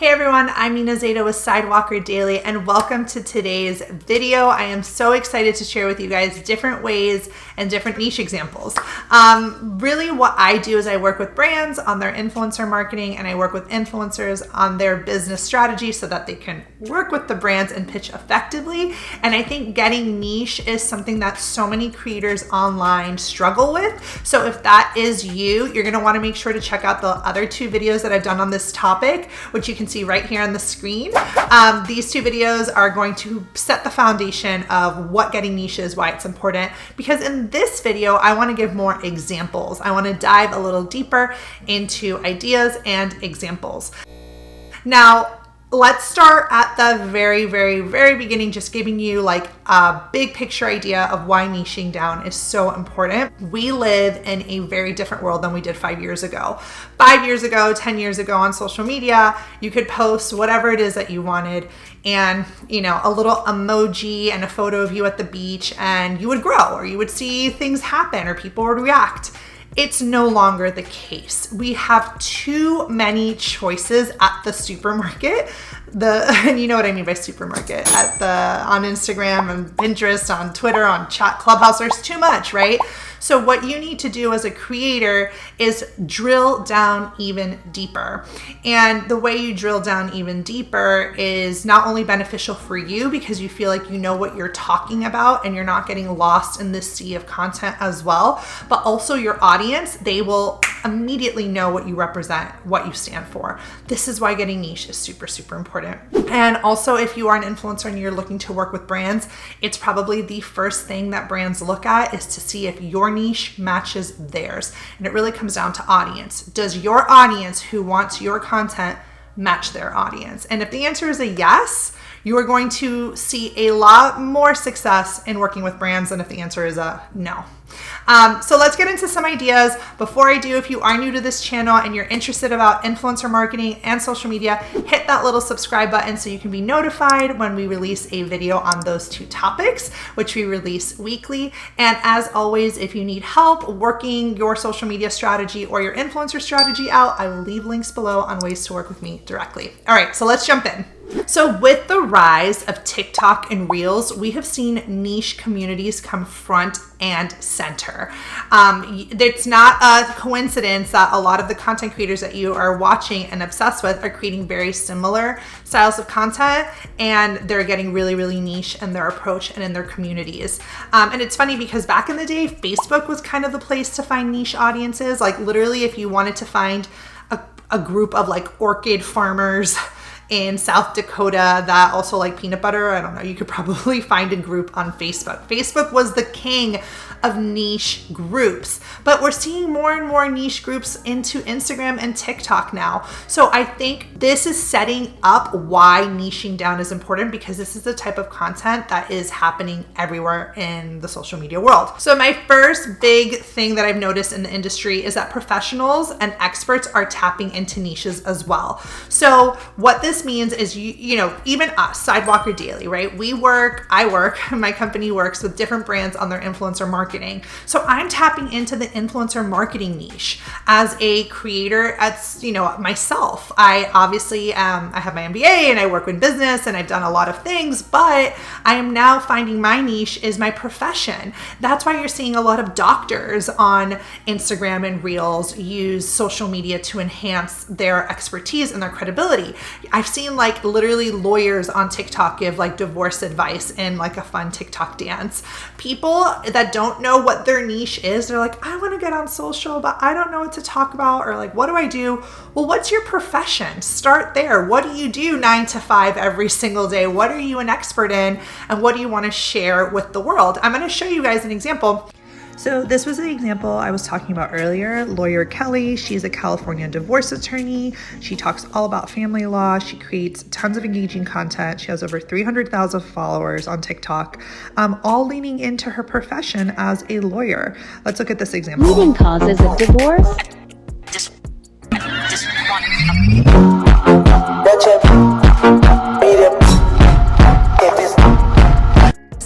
Hey everyone, I'm Nina Zeta with Sidewalker Daily and welcome to today's video. I am so excited to share with you guys different ways and different niche examples. Really what I do is I work with brands on their influencer marketing and I work with influencers on their business strategy so that they can work with the brands and pitch effectively. And I think getting niche is something that so many creators online struggle with. So if that is you, you're gonna wanna make sure to check out the other two videos that I've done on this topic, which you can see right here on the screen. These two videos are going to set the foundation of what getting niche is, why it's important, because in this video, I want to give more examples. I want to dive a little deeper into ideas and examples. Now, let's start at the very beginning, just giving you like a big picture idea of why niching down is so important. We live in a very different world than we did 5 years ago. 5 years ago, 10 years ago on social media, you could post whatever it is that you wanted and, you know, a little emoji and a photo of you at the beach and you would grow or you would see things happen or people would react. It's no longer the case. We have too many choices at the supermarket. And you know what I mean by supermarket, on Instagram and Pinterest, on Twitter, on chat, Clubhouse, there's too much, right? So what you need to do as a creator is drill down even deeper. And the way you drill down even deeper is not only beneficial for you because you feel like you know what you're talking about and you're not getting lost in this sea of content as well, but also your audience, they will immediately know what you represent, what you stand for. This is why getting niche is super important. And also if you are an influencer and you're looking to work with brands, it's probably the first thing that brands look at is to see if your niche matches theirs. And it really comes down to audience. Does your audience who wants your content match their audience? And if the answer is a yes, you are going to see a lot more success in working with brands than if the answer is a no. So let's get into some ideas. Before I do, if you are new to this channel and you're interested about influencer marketing and social media, hit that little subscribe button so you can be notified when we release a video on those two topics, which we release weekly. And as always, if you need help working your social media strategy or your influencer strategy out, I will leave links below on ways to work with me directly. All right, so let's jump in. So with the rise of TikTok and Reels, we have seen niche communities come front and center. It's not a coincidence that a lot of the content creators that you are watching and obsessed with are creating very similar styles of content, and they're getting really niche in their approach and in their communities. And it's funny because back in the day, Facebook was kind of the place to find niche audiences. Like literally if you wanted to find a group of like orchid farmers in South Dakota that also like peanut butter, I don't know, you could probably find a group on Facebook. Facebook was the king of niche groups, but we're seeing more and more niche groups into Instagram and TikTok now. So I think this is setting up why niching down is important, because this is the type of content that is happening everywhere in the social media world. So my first big thing that I've noticed in the industry is that professionals and experts are tapping into niches as well. So what this means is you know, even us, Sidewalker Daily, right? My company works with different brands on their influencer marketing. So I'm tapping into the influencer marketing niche as a creator. As you know, myself, I obviously I have my MBA and I work in business and I've done a lot of things, but I am now finding my niche is my profession. That's why you're seeing a lot of doctors on Instagram and Reels use social media to enhance their expertise and their credibility. I've seen like literally lawyers on TikTok give like divorce advice in like a fun TikTok dance. People that don't know what their niche is, they're like, I want to get on social, but I don't know what to talk about, or like, what do I do? Well, what's your profession? Start there. What do you do 9 to 5 every single day? What are you an expert in? And what do you want to share with the world? I'm going to show you guys an example. So this was the example I was talking about earlier. Lawyer Kelly, she's a California divorce attorney. She talks all about family law. She creates tons of engaging content. She has over 300,000 followers on TikTok, all leaning into her profession as a lawyer. Let's look at this example. Leading causes of divorce.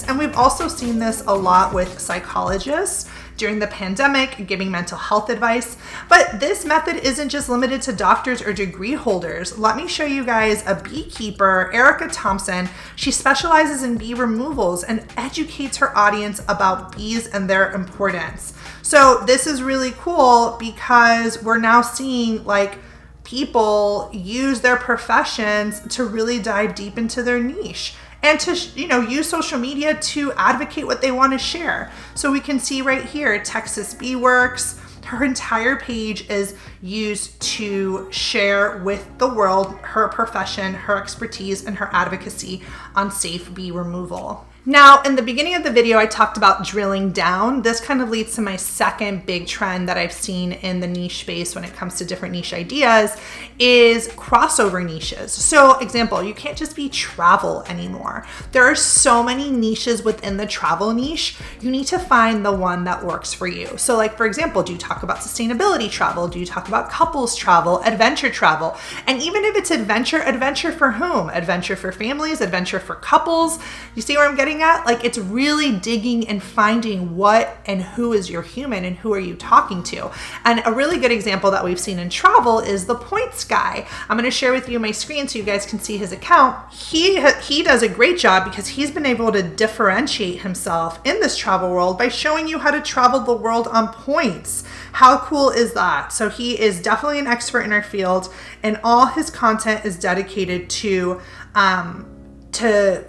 And we've also seen this a lot with psychologists during the pandemic, giving mental health advice. But this method isn't just limited to doctors or degree holders. Let me show you guys a beekeeper, Erica Thompson. She specializes in bee removals and educates her audience about bees and their importance. So this is really cool because we're now seeing like people use their professions to really dive deep into their niche and to, use social media to advocate what they want to share. So we can see right here, Texas Bee Works, her entire page is used to share with the world her profession, her expertise, and her advocacy on safe bee removal. Now, in the beginning of the video, I talked about drilling down. This kind of leads to my second big trend that I've seen in the niche space when it comes to different niche ideas is crossover niches. So example, you can't just be travel anymore. There are so many niches within the travel niche. You need to find the one that works for you. So like, for example, do you talk about sustainability travel? Do you talk about couples travel, adventure travel? And even if it's adventure for whom? Adventure for families, adventure for couples. You see where I'm getting at? Like, it's really digging and finding what and who is your human and who are you talking to. And a really good example that we've seen in travel is the points guy. I'm going to share with you my screen so you guys can see his account. He does a great job because he's been able to differentiate himself in this travel world by showing you how to travel the world on points. How cool is that? So he is definitely an expert in our field, and all his content is dedicated to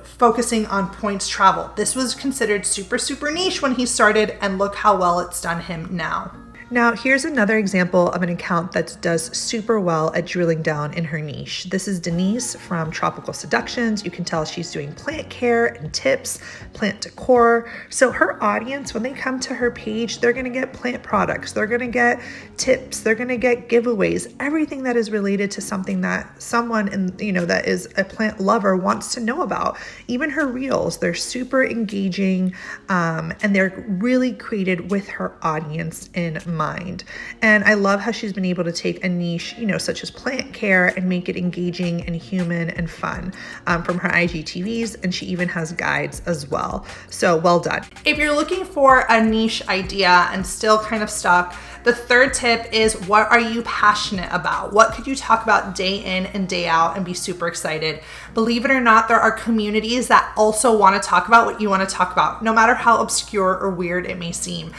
focusing on points travel. This was considered super niche when he started, and look how well it's done him now. Now, here's another example of an account that does super well at drilling down in her niche. This is Denise from Tropical Seductions. You can tell she's doing plant care and tips, plant decor. So her audience, when they come to her page, they're going to get plant products. They're going to get tips. They're going to get giveaways, everything that is related to something that someone that is a plant lover wants to know about. Even her reels, they're super engaging, and they're really created with her audience in mind. And I love how she's been able to take a niche, such as plant care, and make it engaging and human and fun from her IGTVs. And she even has guides as well. So well done. If you're looking for a niche idea and still kind of stuck, the third tip is, what are you passionate about? What could you talk about day in and day out and be super excited? Believe it or not, there are communities that also want to talk about what you want to talk about, no matter how obscure or weird it may seem.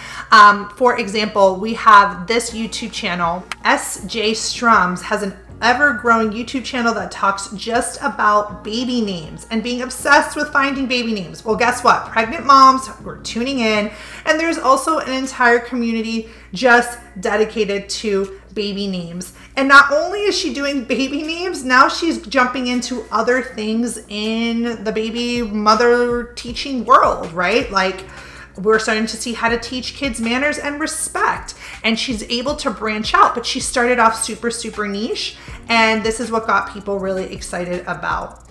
For example, we have this YouTube channel, SJ Strums, has an ever-growing YouTube channel that talks just about baby names and being obsessed with finding baby names. Well, guess what? Pregnant moms were tuning in, and there's also an entire community just dedicated to baby names. And not only is she doing baby names, now she's jumping into other things in the baby mother teaching world, right? Like, we're starting to see how to teach kids manners and respect. And she's able to branch out, but she started off super niche. And this is what got people really excited about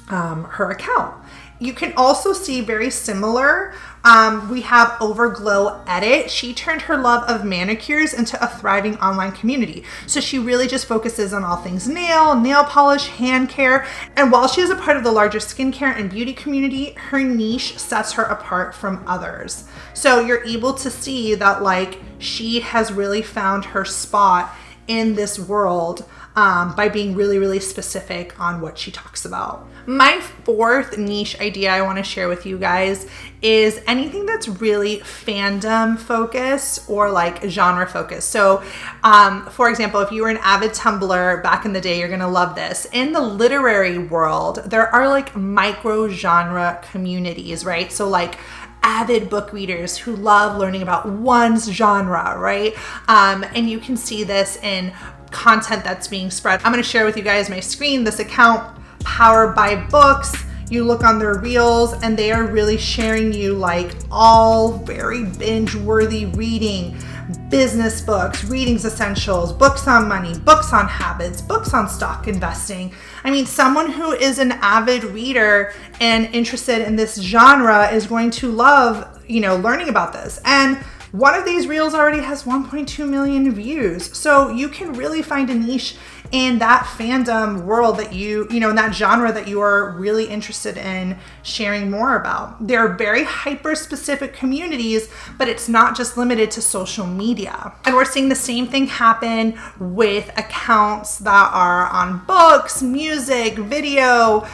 her account. You can also see very similar. We have Overglow Edit. She turned her love of manicures into a thriving online community. So she really just focuses on all things nail polish, hand care. And while she is a part of the larger skincare and beauty community, her niche sets her apart from others. So you're able to see that like she has really found her spot in this world by being really specific on what she talks about. My fourth niche idea I want to share with you guys is anything that's really fandom focused or like genre focused. So for example, if you were an avid Tumblr back in the day, you're gonna love this. In the literary world, there are like micro genre communities, right? So like avid book readers who love learning about one genre, right? And you can see this in content that's being spread. I'm going to share with you guys my screen, this account, Powered by Books. You look on their reels and they are really sharing you like all very binge-worthy reading, business books, readings essentials, books on money, books on habits, books on stock investing. I mean, someone who is an avid reader and interested in this genre is going to love, learning about this. And one of these reels already has 1.2 million views. So you can really find a niche in that fandom world that in that genre that you are really interested in sharing more about. There are very hyper specific communities, but it's not just limited to social media. And we're seeing the same thing happen with accounts that are on books, music, video,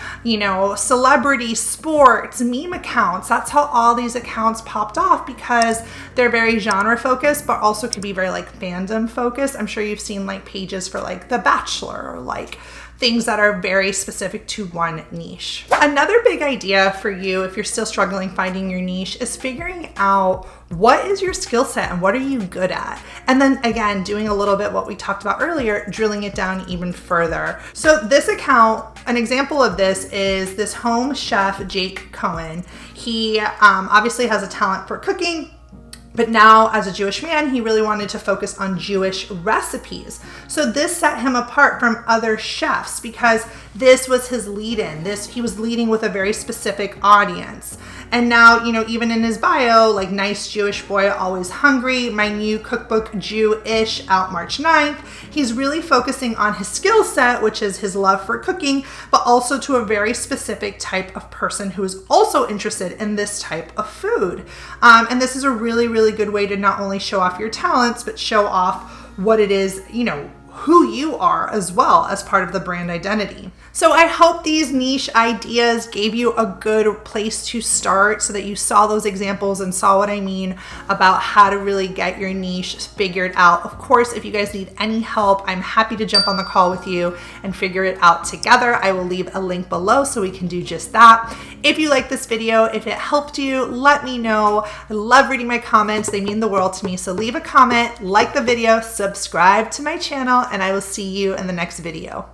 celebrity, sports, meme accounts. That's how all these accounts popped off, because they're very genre focused, but also could be very like fandom focused. I'm sure you've seen like pages for like The Bachelor, or like things that are very specific to one niche. Another big idea for you, if you're still struggling finding your niche, is figuring out what is your skill set and what are you good at? And then again, doing a little bit what we talked about earlier, drilling it down even further. So this account, an example of this is this home chef, Jake Cohen. He obviously has a talent for cooking, but now as a Jewish man, he really wanted to focus on Jewish recipes. So this set him apart from other chefs because this was his lead-in. He was leading with a very specific audience. And now, even in his bio, like nice Jewish boy, always hungry, my new cookbook, Jewish, out March 9th. He's really focusing on his skill set, which is his love for cooking, but also to a very specific type of person who is also interested in this type of food. And this is a really, really good way to not only show off your talents, but show off what it is, who you are as well as part of the brand identity. So I hope these niche ideas gave you a good place to start so that you saw those examples and saw what I mean about how to really get your niche figured out. Of course, if you guys need any help, I'm happy to jump on the call with you and figure it out together. I will leave a link below so we can do just that. If you like this video, if it helped you, let me know. I love reading my comments. They mean the world to me. So leave a comment, like the video, subscribe to my channel, and I will see you in the next video.